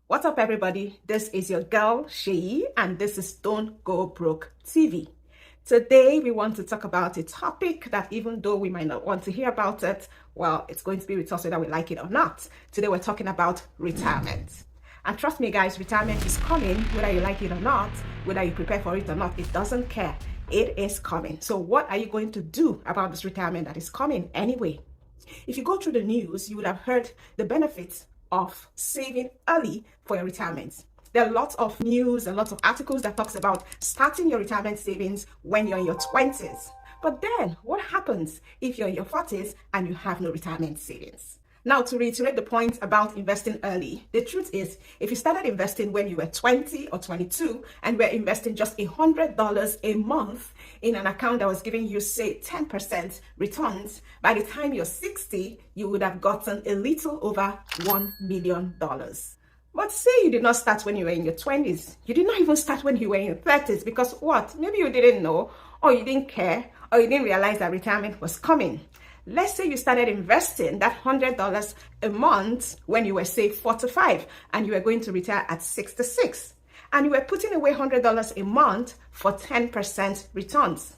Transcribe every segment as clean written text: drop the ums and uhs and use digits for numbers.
What's up, everybody? This is your girl, Sheyi, and this is Don't Go Broke TV. Today, we want to talk about a topic that even though we might not want to hear about it, well, it's going to be with us whether we like it or not. Today, we're talking about retirement. And trust me, guys, retirement is coming, whether you like it or not, whether you prepare for it or not, it doesn't care. It is coming. So what are you going to do about this retirement that is coming anyway? If you go through the news, you would have heard the benefits of saving early for your retirement. There are lots of news and lots of articles that talks about starting your retirement savings when you're in your 20s. But then what happens if you're in your 40s and you have no retirement savings? Now, to reiterate the point about investing early, the truth is, if you started investing when you were 20 or 22 and were investing just $100 a month in an account that was giving you, say, 10% returns, by the time you're 60, you would have gotten a little over $1 million. But say you did not start when you were in your 20s. You did not even start when you were in your 30s because what? Maybe you didn't know, or you didn't care, or you didn't realize that retirement was coming. Let's say you started investing that $100 a month when you were, say, 45 and you were going to retire at 66. And you were putting away $100 a month for 10% returns.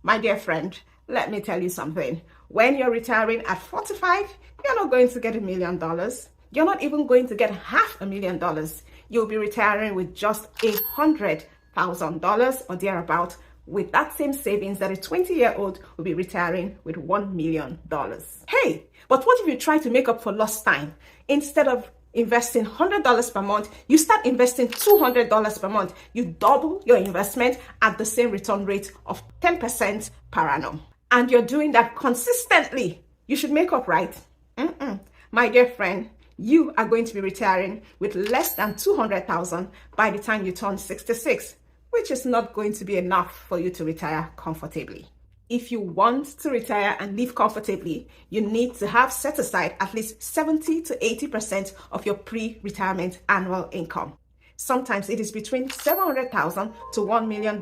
My dear friend, let me tell you something. When you're retiring at 45, you're not going to get $1 million. You're not even going to get $500,000. You'll be retiring with just $100,000 or thereabout, with that same savings that a 20-year-old will be retiring with $1 million. Hey, but what if you try to make up for lost time? Instead of investing $100 per month, you start investing $200 per month. You double your investment at the same return rate of 10% per annum. And you're doing that consistently. You should make up, right? My dear friend, you are going to be retiring with less than $200,000 by the time you turn 66. Which is not going to be enough for you to retire comfortably. If you want to retire and live comfortably, you need to have set aside at least 70 to 80% of your pre-retirement annual income. Sometimes it is between $700,000 to $1 million,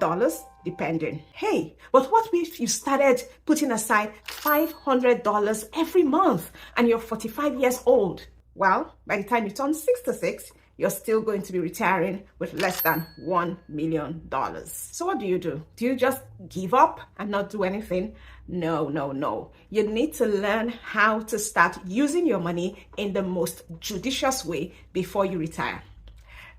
depending. Hey, but what if you started putting aside $500 every month and you're 45 years old? Well, by the time you turn 66, you're still going to be retiring with less than $1 million. So what do? Do you just give up and not do anything? No. You need to learn how to start using your money in the most judicious way before you retire.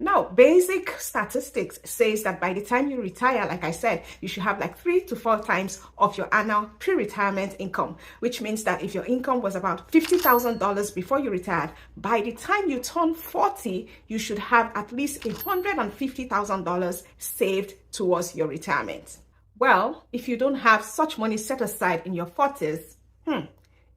Now, basic statistics says that by the time you retire, like I said, you should have like 3 to 4 times of your annual pre-retirement income, which means that if your income was about $50,000 before you retired, by the time you turn 40, you should have at least $150,000 saved towards your retirement. Well, if you don't have such money set aside in your 40s,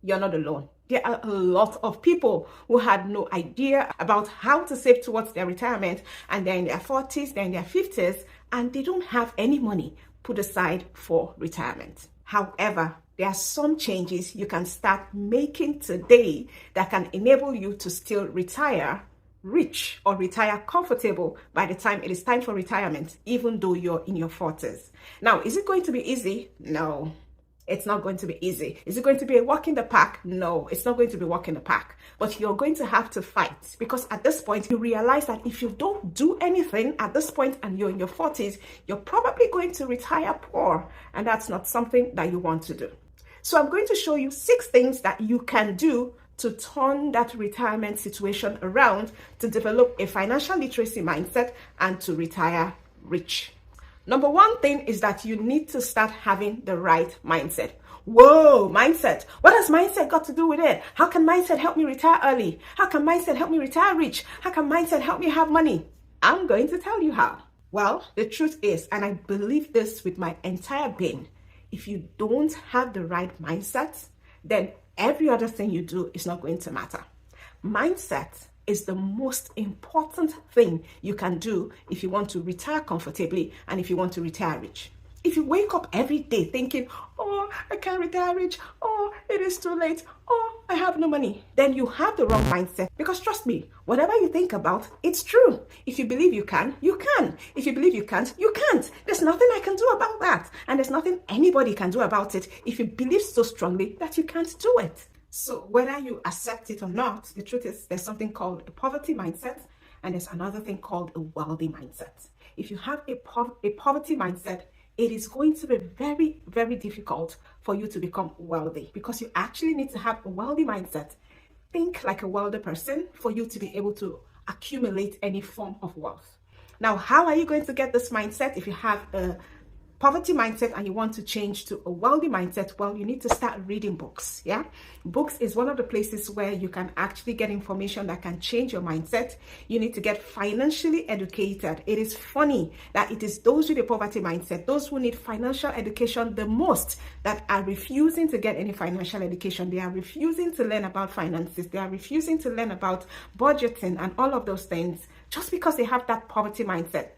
you're not alone. There are a lot of people who had no idea about how to save towards their retirement, and they're in their 40s, they're in their 50s, and they don't have any money put aside for retirement. However, there are some changes you can start making today that can enable you to still retire rich or retire comfortable by the time it is time for retirement, even though you're in your 40s. Now, is it going to be easy? No. It's not going to be easy. Is it going to be a walk in the park? No, it's not going to be a walk in the park. But you're going to have to fight, because at this point, you realize that if you don't do anything at this point and you're in your 40s, you're probably going to retire poor. And that's not something that you want to do. So I'm going to show you 6 things that you can do to turn that retirement situation around, to develop a financial literacy mindset and to retire rich. Number 1 thing is that you need to start having the right mindset. Whoa, mindset. What has mindset got to do with it? How can mindset help me retire early? How can mindset help me retire rich? How can mindset help me have money? I'm going to tell you how. Well, the truth is, and I believe this with my entire being, if you don't have the right mindset, then every other thing you do is not going to matter. Mindset is the most important thing you can do if you want to retire comfortably and if you want to retire rich. If you wake up every day thinking, oh, I can't retire rich, oh, it is too late, oh, I have no money, then you have the wrong mindset. Because trust me, whatever you think about, it's true. If you believe you can, you can. If you believe you can't, you can't. There's nothing I can do about that. And there's nothing anybody can do about it if you believe so strongly that you can't do it. So whether you accept it or not, the truth is there's something called a poverty mindset and there's another thing called a wealthy mindset. If you have a poverty mindset, it is going to be very, very difficult for you to become wealthy, because you actually need to have a wealthy mindset. Think like a wealthy person for you to be able to accumulate any form of wealth. Now, how are you going to get this mindset? If you have a poverty mindset and you want to change to a wealthy mindset, well, you need to start reading books. Yeah, books is one of the places where you can actually get information that can change your mindset. You need to get financially educated. It is funny that it is those with a poverty mindset, those who need financial education the most, that are refusing to get any financial education. They are refusing to learn about finances. They are refusing to learn about budgeting and all of those things, just because they have that poverty mindset.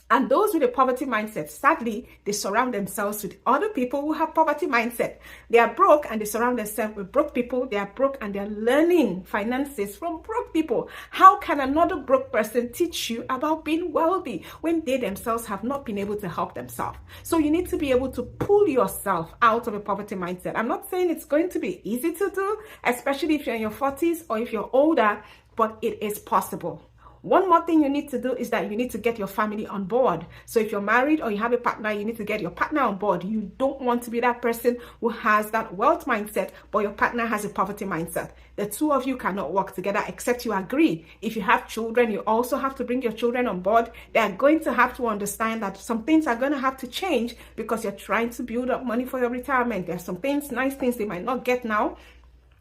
And those with a poverty mindset, sadly, they surround themselves with other people who have poverty mindset. They are broke and they surround themselves with broke people. They are broke and they're learning finances from broke people. How can another broke person teach you about being wealthy when they themselves have not been able to help themselves? So you need to be able to pull yourself out of a poverty mindset. I'm not saying it's going to be easy to do, especially if you're in your 40s or if you're older, but it is possible. One more thing you need to do is that you need to get your family on board. So if you're married or you have a partner, you need to get your partner on board. You don't want to be that person who has that wealth mindset, but your partner has a poverty mindset. The two of you cannot work together except you agree. If you have children, you also have to bring your children on board. They are going to have to understand that some things are going to have to change because you're trying to build up money for your retirement. There are some things, nice things they might not get now.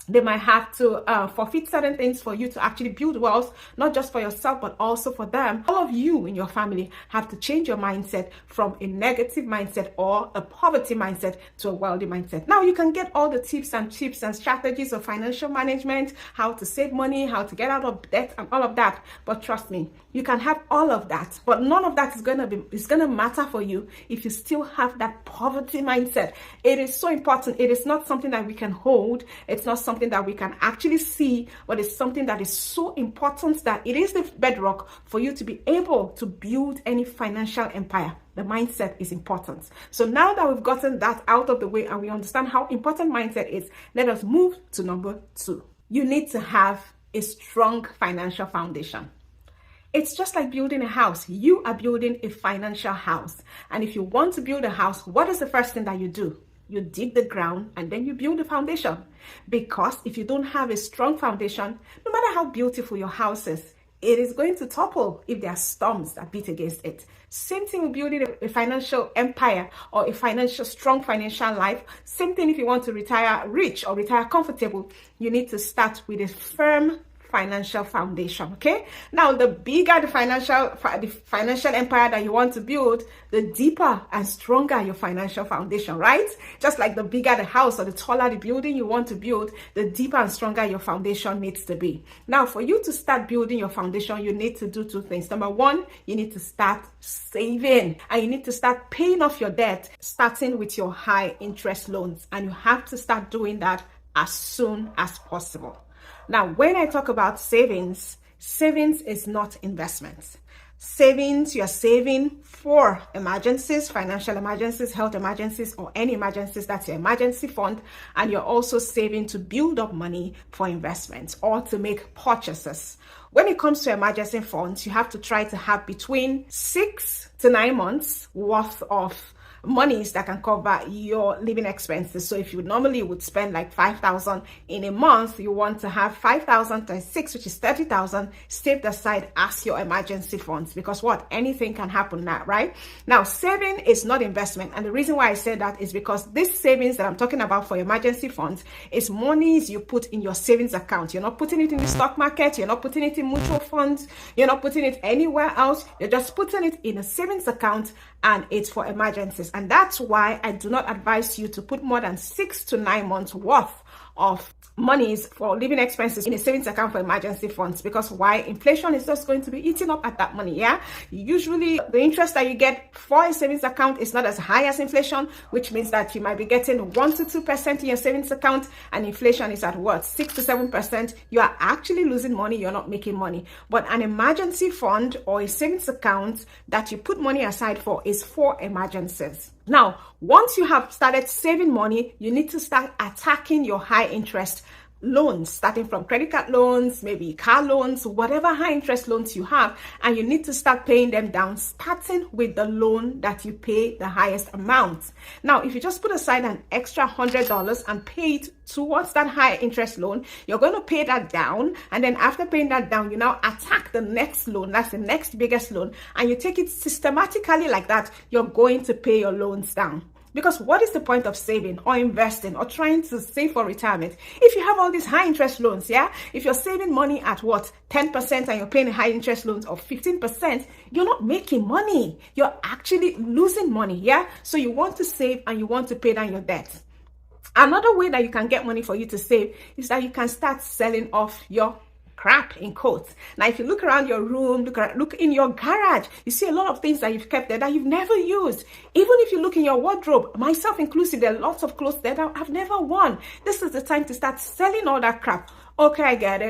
They might have to forfeit certain things for you to actually build wealth, not just for yourself, but also for them. All of you in your family have to change your mindset from a negative mindset or a poverty mindset to a wealthy mindset. Now, you can get all the tips and strategies of financial management, how to save money, how to get out of debt and all of that. But trust me, you can have all of that, but none of that is going to matter for you if you still have that poverty mindset. It is so important. It is not something that we can hold. It's not something that we can actually see, but it's something that is so important that it is the bedrock for you to be able to build any financial empire. The mindset is important. So now that we've gotten that out of the way and we understand how important mindset is, let us move to number 2. You need to have a strong financial foundation. It's just like building a house. You are building a financial house. And if you want to build a house, what is the first thing that you do? You dig the ground and then you build the foundation. Because if you don't have a strong foundation, no matter how beautiful your house is, it is going to topple if there are storms that beat against it. Same thing with building a financial empire or a strong financial life. Same thing if you want to retire rich or retire comfortable. You need to start with a firm financial foundation. Okay, now the bigger the financial empire that you want to build, the deeper and stronger your financial foundation, right? Just like the bigger the house or the taller the building you want to build, the deeper and stronger your foundation needs to be. Now, for you to start building your foundation, you need to do 2 things. Number 1, you need to start saving and you need to start paying off your debt, starting with your high interest loans, and you have to start doing that as soon as possible. Now, when I talk about savings is not investments. Savings, you're saving for emergencies, financial emergencies, health emergencies, or any emergencies. That's your emergency fund. And you're also saving to build up money for investments or to make purchases. When it comes to emergency funds, you have to try to have between 6 to 9 months worth of monies that can cover your living expenses. So if you normally would spend like 5,000 in a month, you want to have 5,000 times 6, which is 30,000, saved aside as your emergency funds, because what? Anything can happen now, right? Now, saving is not investment. And the reason why I say that is because this savings that I'm talking about for emergency funds is monies you put in your savings account. You're not putting it in the stock market. You're not putting it in mutual funds. You're not putting it anywhere else. You're just putting it in a savings account, and it's for emergencies. And that's why I do not advise you to put more than 6 to 9 months worth of monies for living expenses in a savings account for emergency funds, because why? Inflation is just going to be eating up at that money. Yeah, usually the interest that you get for a savings account is not as high as inflation, which means that you might be getting 1 to 2% in your savings account, and inflation is at what, 6 to 7%. You are actually losing money. You're not making money. But an emergency fund or a savings account that you put money aside for is for emergencies. Now, once you have started saving money, you need to start attacking your high interest loans, starting from credit card loans, maybe car loans, whatever high interest loans you have, and you need to start paying them down, starting with the loan that you pay the highest amount. Now, if you just put aside an extra $100 and pay it towards that high interest loan, you're going to pay that down, and then after paying that down, you now attack the next loan, that's the next biggest loan, and you take it systematically like that. You're going to pay your loans down. Because what is the point of saving or investing or trying to save for retirement if you have all these high interest loans? Yeah, if you're saving money at what, 10%, and you're paying high interest loans of 15%, you're not making money. You're actually losing money. Yeah, so you want to save and you want to pay down your debt. Another way that you can get money for you to save is that you can start selling off your crap, in quotes. Now, if you look around your room, look in your garage, you see a lot of things that you've kept there that you've never used. Even if you look in your wardrobe, myself inclusive, there are lots of clothes there that I've never worn. This is the time to start selling all that crap. Okay, I get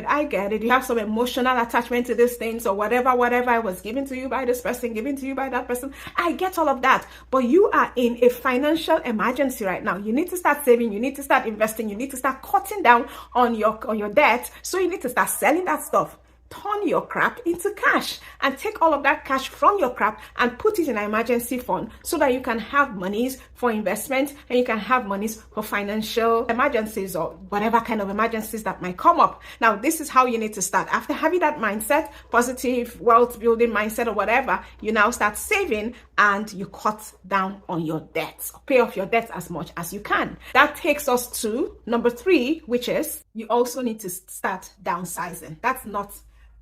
it. You have some emotional attachment to these things or whatever I was given to you by this person, given to you by that person. I get all of that. But you are in a financial emergency right now. You need to start saving. You need to start investing. You need to start cutting down on your debt. So you need to start selling that stuff. Turn your crap into cash and take all of that cash from your crap and put it in an emergency fund so that you can have monies for investment and you can have monies for financial emergencies or whatever kind of emergencies that might come up. Now, this is how you need to start. After having that mindset, positive wealth building mindset or whatever, you now start saving and you cut down on your debts. Pay off your debts as much as you can. That takes us to number 3, which is you also need to start downsizing. That's not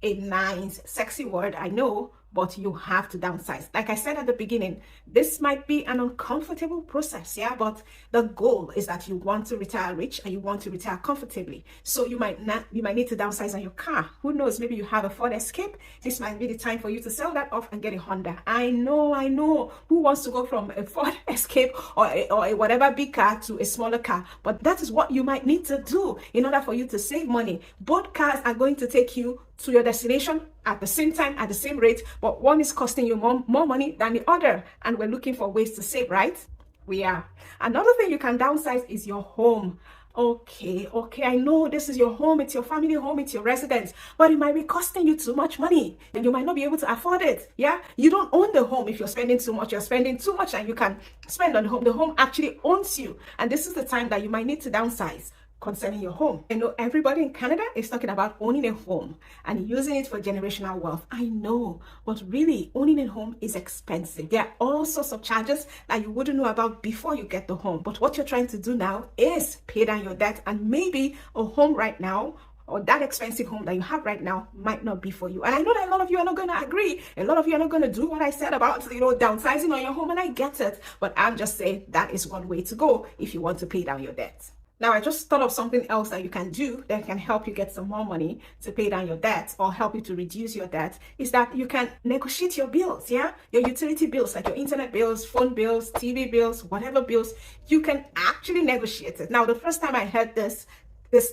a nice, sexy word, I know, but you have to downsize. Like I said at the beginning, this might be an uncomfortable process, yeah, but the goal is that you want to retire rich and you want to retire comfortably. So you might need to downsize on your car. Who knows, maybe you have a Ford Escape. This might be the time for you to sell that off and get a Honda. I know. Who wants to go from a Ford Escape or a whatever big car to a smaller car? But that is what you might need to do in order for you to save money. Both cars are going to take you to your destination at the same time, at the same rate, but one is costing you more money than the other, and we're looking for ways to save, right? We are. Another thing you can downsize is your home. Okay, I know this is your home, it's your family home, it's your residence, but it might be costing you too much money and you might not be able to afford it. Yeah, you don't own the home. If you're spending too much, you're spending too much and you can spend on the home. The home actually owns you, and this is the time that you might need to downsize concerning your home. I know everybody in Canada is talking about owning a home and using it for generational wealth. I know, but really owning a home is expensive. There are all sorts of charges that you wouldn't know about before you get the home. But what you're trying to do now is pay down your debt, and maybe a home right now or that expensive home that you have right now might not be for you. And I know that a lot of you are not going to agree. A lot of you are not going to do what I said about, downsizing on your home, and I get it. But I'm just saying that is one way to go if you want to pay down your debt. Now, I just thought of something else that you can do that can help you get some more money to pay down your debt or help you to reduce your debt, is that you can negotiate your bills, yeah? Your utility bills, like your internet bills, phone bills, TV bills, whatever bills, you can actually negotiate it. Now, the first time I heard this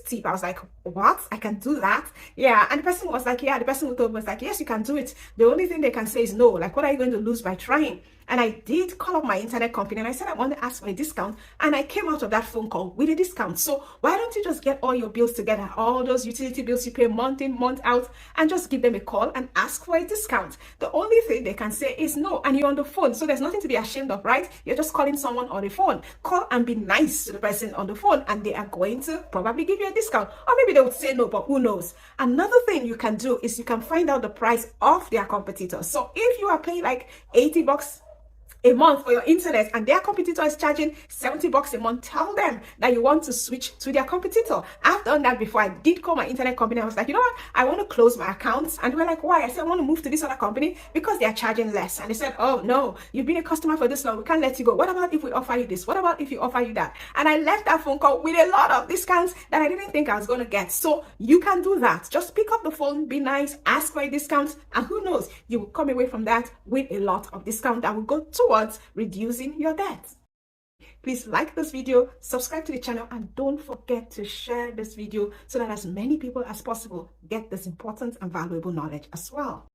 tip, I was like, what? I can do that? Yeah. And the person was like, yeah, the person who told me was like, yes, you can do it. The only thing they can say is no. Like, what are you going to lose by trying? And I did call up my internet company and I said, I want to ask for a discount. And I came out of that phone call with a discount. So why don't you just get all your bills together, all those utility bills you pay month in, month out, and just give them a call and ask for a discount? The only thing they can say is no. And you're on the phone. So there's nothing to be ashamed of, right? You're just calling someone on the phone. Call and be nice to the person on the phone, and they are going to probably give you a discount. Or maybe they would say no, but who knows? Another thing you can do is you can find out the price of their competitors. So if you are paying like $80 a month for your internet and their competitor is charging $70 a month, tell them that you want to switch to their competitor. I've done that before. I did call my internet company. I was like, you know what? I want to close my accounts. And they were like, why? I said, I want to move to this other company because they are charging less. And they said, oh no, you've been a customer for this long. We can't let you go. What about if we offer you this? What about if you offer you that? And I left that phone call with a lot of discounts that I didn't think I was going to get. So you can do that. Just pick up the phone, be nice, ask for a discount, and who knows, you will come away from that with a lot of discount that will go towards reducing your debt. Please like this video, subscribe to the channel, and don't forget to share this video so that as many people as possible get this important and valuable knowledge as well.